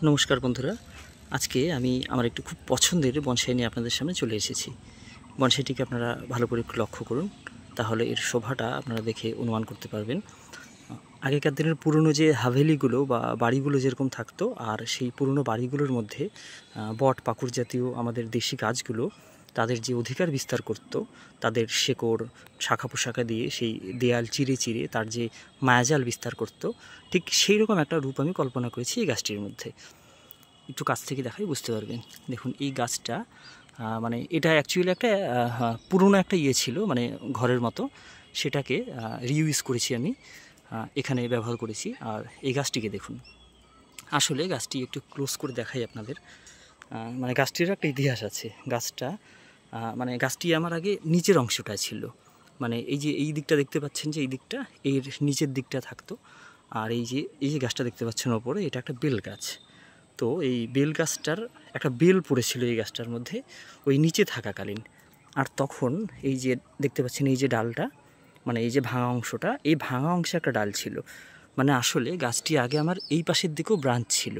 নমস্কার বন্ধুরা, আজকে আমি আমার একটু খুব পছন্দের বনসাই নিয়ে আপনাদের সামনে চলে এসেছি। বনসাইটিকে আপনারা ভালো করে একটু লক্ষ্য করুন, তাহলে এর শোভাটা আপনারা দেখে অনুমান করতে পারবেন। আগেকার দিনের পুরনো যে হাভেলিগুলো বা বাড়িগুলো যেরকম থাকতো, আর সেই পুরনো বাড়িগুলোর মধ্যে বট পাকুড় জাতীয় আমাদের দেশি গাছগুলো তাদের যে অধিকার বিস্তার করত, তাদের শেকড় শাখা পোশাখা দিয়ে সেই দেয়াল চিরে চিরে তার যে মায়াজাল বিস্তার করত, ঠিক সেই রকম একটা রূপ আমি কল্পনা করেছি এই গাছটির মধ্যে। একটু কাছ থেকে দেখাই বুঝতে পারবেন। দেখুন এই গাছটা মানে এটা অ্যাকচুয়ালি একটা পুরনো একটা ছিল, মানে ঘরের মতো, সেটাকে রিইউজ করেছি আমি, এখানে ব্যবহার করেছি। আর এই গাছটিকে দেখুন, আসলে গাছটি একটু ক্লোজ করে দেখাই আপনাদের। মানে গাছটির একটা ইতিহাস আছে। গাছটা মানে গাছটি আমার আগে নিচের অংশটা ছিল, মানে এই দিকটা দেখতে পাচ্ছেন যে এই দিকটা, এর নিচের দিকটা থাকতো। আর এই যে গাছটা দেখতে পাচ্ছেন ওপরে, এটা একটা বেল গাছ। তো এই বেল গাছটার একটা বেল পড়েছিল এই গাছটার মধ্যে ওই নিচে থাকাকালীন। আর তখন এই যে দেখতে পাচ্ছেন এই যে ডালটা, মানে এই যে ভাঙা অংশটা, এই ভাঙা অংশে একটা ডাল ছিল। মানে আসলে গাছটি আগে আমার এই পাশের দিকেও ব্রাঞ্চ ছিল,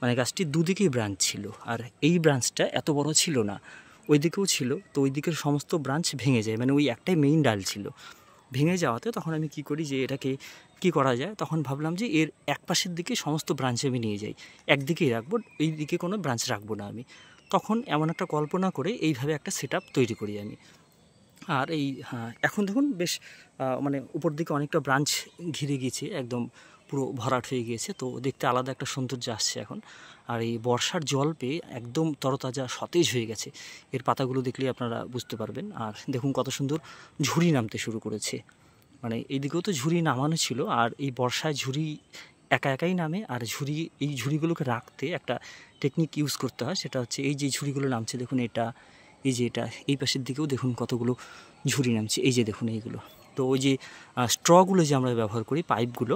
মানে গাছটির দুদিকেই ব্রাঞ্চ ছিল। আর এই ব্রাঞ্চটা এত বড় ছিল না, ওই দিকেও ছিল। তো ওই দিকের সমস্ত ব্রাঞ্চ ভেঙে যায়, মানে ওই একটাই মেইন ডাল ছিল। ভেঙে যাওয়াতে তখন আমি কি করি, যে এটাকে কি করা যায়, তখন ভাবলাম যে এর এক পাশের দিকে সমস্ত ব্রাঞ্চ আমি নিয়ে যাই, একদিকেই রাখবো, এই দিকে কোনো ব্রাঞ্চ রাখবো না আমি। তখন এমন একটা কল্পনা করে এইভাবে একটা সেট তৈরি করি আমি। আর এই এখন দেখুন বেশ মানে উপর দিকে অনেকটা ব্রাঞ্চ ঘিরে গিয়েছে, একদম পুরো ভরাট হয়ে গিয়েছে। তো দেখতে আলাদা একটা সৌন্দর্য আসছে এখন। আর এই বর্ষার জল পেয়ে একদম তরতাজা সতেজ হয়ে গেছে, এর পাতাগুলো দেখলেই আপনারা বুঝতে পারবেন। আর দেখুন কত সুন্দর ঝুরি নামতে শুরু করেছে, মানে এইদিকেও তো ঝুরি নামানো ছিল। আর এই বর্ষায় ঝুরি একা একাই নামে। আর এই ঝুড়িগুলোকে রাখতে একটা টেকনিক ইউজ করতে হয়, সেটা হচ্ছে এই যে ঝুড়িগুলো নামছে দেখুন, এটা এই পাশের দিকেও দেখুন কতগুলো ঝুড়ি নামছে, এই যে দেখুন এইগুলো। তো ওই যে স্ট্রগুলো যে আমরা ব্যবহার করি, পাইপগুলো,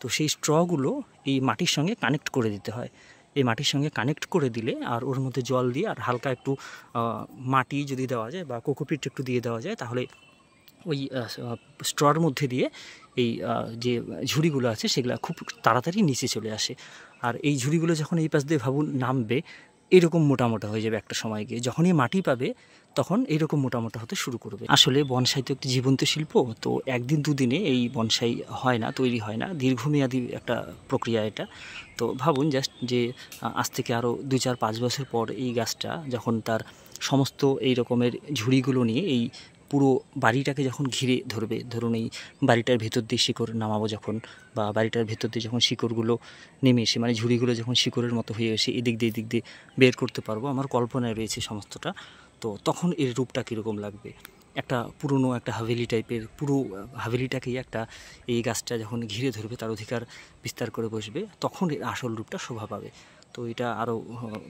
তো সেই স্ট্রগুলো এই মাটির সঙ্গে কানেক্ট করে দিতে হয়। এই মাটির সঙ্গে কানেক্ট করে দিলে, আর ওর মধ্যে জল দিয়ে আর হালকা একটু মাটি যদি দেওয়া যায় বা কোকোপিট একটু দিয়ে দেওয়া যায়, তাহলে ওই স্ট্রর মধ্যে দিয়ে এই যে ঝুড়িগুলো আছে সেগুলো খুব তাড়াতাড়ি নিচে চলে আসে। আর এই ঝুড়িগুলো যখন এই পাশ দিয়ে ভাবুন নামবে, এরকম মোটা মোটা হয়ে যাবে একটা সময় গিয়ে। যখনই মাটি পাবে তখন এইরকম মোটা মোটা হতে শুরু করবে। আসলে বনসাই তো একটি জীবন্ত শিল্প, তো একদিন দুদিনে এই বনসাই হয় না, তৈরি হয় না, দীর্ঘমেয়াদী একটা প্রক্রিয়া এটা। তো ভাবুন জাস্ট যে আজ থেকে আরও 2-4-5 বছর পর এই গাছটা যখন তার সমস্ত এই রকমের ঝুড়িগুলো নিয়ে এই পুরো বাড়িটাকে যখন ঘিরে ধরবে, ধরুন এই বাড়িটার ভেতর দিয়ে শিকড় নামাবো যখন, বা বাড়িটার ভেতর দিয়ে যখন শিকড়গুলো নেমে এসে, মানে ঝুড়িগুলো যখন শিকড়ের মতো হয়ে এসে এদিক দিয়ে বের করতে পারবো, আমার কল্পনায় রয়েছে সমস্তটা। তো তখন এর রূপটা কীরকম লাগবে, একটা পুরনো একটা হাভেলি টাইপের, পুরো হাভেলিটাকেই একটা এই গাছটা যখন ঘিরে ধরবে, তার অধিকার বিস্তার করে বসবে, তখন এর আসল রূপটা শোভা পাবে। তো এটা আরও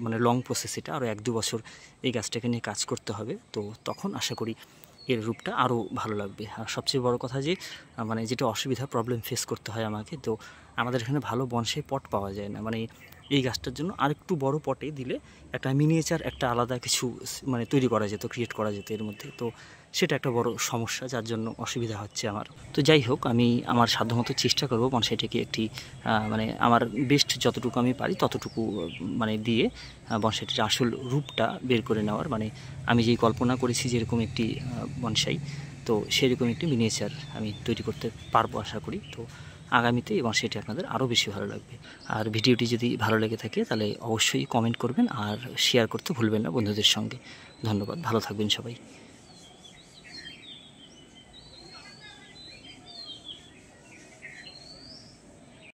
মানে লং প্রসেস, এটা আরও 1-2 বছর এই গাছটাকে নিয়ে কাজ করতে হবে। তো তখন আশা করি এর রূপটা আরও ভালো লাগবে। আর সবচেয়ে বড় কথা যে মানে যেটা অসুবিধা, প্রবলেম ফেস করতে হয় আমাকে, তো আমাদের এখানে ভালো বনসাই পট পাওয়া যায় না। মানে এই গাছটার জন্য আরেকটু বড় পটে দিলে একটা মিনিয়েচার একটা আলাদা কিছু মানে তৈরি করা যেত, ক্রিয়েট করা যেত এর মধ্যে। তো সেটা একটা বড় সমস্যা, যার জন্য অসুবিধা হচ্ছে আমার। তো যাই হোক, আমি আমার সাধ্যমতো চেষ্টা করব বনসাইটাকে একটি মানে আমার বেস্ট যতটুকু আমি পারি ততটুকু মানে দিয়ে বনসাইটির আসল রূপটা বের করে নেওয়ার, মানে আমি যেই কল্পনা করেছি যেরকম একটি বনসাই, তো সেরকম একটি মিনিয়েচার আমি তৈরি করতে পারবো আশা করি। তো আগামীতে এবং সেটি আপনাদের আরও বেশি ভালো লাগবে। আর ভিডিওটি যদি ভালো লেগে থাকে তাহলে অবশ্যই কমেন্ট করবেন আর শেয়ার করতে ভুলবেন না বন্ধুদের সঙ্গে। ধন্যবাদ, ভালো থাকবেন সবাই।